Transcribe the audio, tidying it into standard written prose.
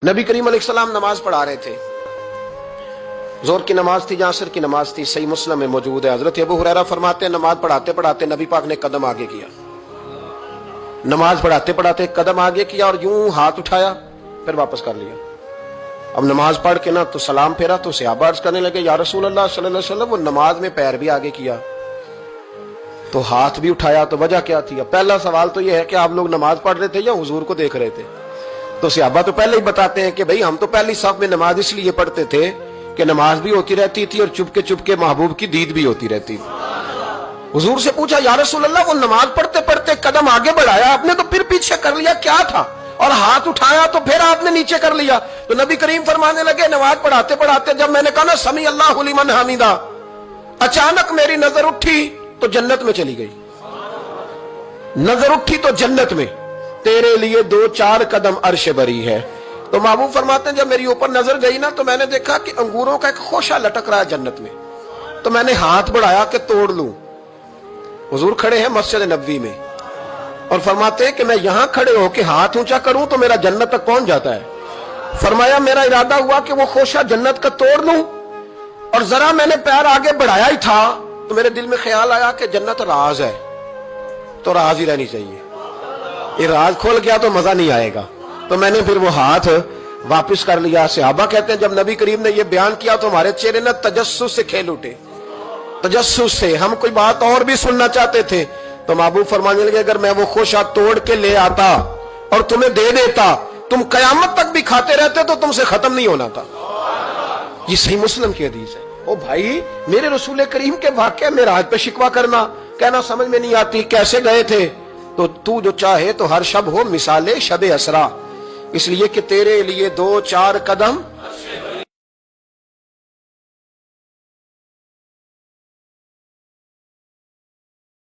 नबी करीम अलैहिस्सलाम नमाज पढ़ा रहे थे। जोर की नमाज थी या असर की नमाज थी, सही मुस्लिम में मौजूद है। हजरत अबू हुरैरा फरमाते हैं नमाज पढ़ाते पढ़ाते नबी पाक ने कदम आगे किया, नमाज पढ़ाते पढ़ाते कदम आगे किया और यूं हाथ उठाया फिर वापस कर लिया। अब नमाज पढ़ के ना तो सलाम फेरा तो सहाबा अर्ज करने लगे या रसूल अल्लाह सल्लल्लाहु अलैहि वसल्लम, वो नमाज में पैर भी आगे किया तो हाथ भी उठाया, तो वजह क्या थी? अब पहला सवाल तो यह है कि आप लोग नमाज पढ़ रहे थे या हुजूर को देख रहे थे? तो सहाबा तो पहले ही बताते हैं कि भाई हम तो पहली साफ में नमाज इसलिए पढ़ते थे कि नमाज भी होती रहती थी और चुपके चुपके महबूब की दीद भी होती रहती थी। हुजूर से पूछा या रसूल अल्लाह, वो नमाज पढ़ते पढ़ते कदम आगे बढ़ाया आपने तो फिर पीछे कर लिया, क्या था? और हाथ उठाया तो फिर आपने नीचे कर लिया। तो नबी करीम फरमाने लगे नमाज पढ़ाते पढ़ाते जब मैंने कहा ना समी अल्लाहु लिमन हमीदा, अचानक मेरी नजर उठी तो जन्नत में चली गई। नजर उठी तो जन्नत में, तेरे लिए 2-4 कदम अर्श बरी है। तो महबूब फरमाते हैं जब मेरी ऊपर नजर गई ना तो मैंने देखा कि अंगूरों का एक खोशा लटक रहा है जन्नत में। तो मैंने हाथ बढ़ाया कि तोड़ लूं। हुजूर खड़े हैं मस्जिद नबवी में और फरमाते हैं कि मैं यहां खड़े होकर हाथ ऊंचा करूं तो मेरा जन्नत तक पहुंच जाता है। फरमाया मेरा इरादा हुआ कि वो खोशा जन्नत का तोड़ लूं और जरा मैंने पैर आगे बढ़ाया ही था तो मेरे दिल में ख्याल आया कि जन्नत राज है तो राज ही रहनी चाहिए, ये राज खोल गया तो मजा नहीं आएगा। तो मैंने फिर वो हाथ वापस कर लिया। सहाबा कहते हैं जब नबी करीम ने ये बयान किया तो हमारे चेहरे न तजस्सुस से खेल उठे, तजस्सुस से। हम कोई बात और भी सुनना चाहते थे। तो महबूब फरमाने लगे अगर मैं वो खोशा तोड़ के ले आता और तुम्हें दे देता, तुम कयामत तक भी खाते रहते तो तुमसे खत्म नहीं होना था। ये सही मुस्लिम की हदीस है। ओ भाई, मेरे रसूल करीम के वाक़या में राज पे शिकवा करना, कहना समझ में नहीं आती कैसे गए थे। तो तू जो चाहे तो हर शब हो मिसाले शबे असरा, इसलिए कि तेरे लिए 2-4 कदम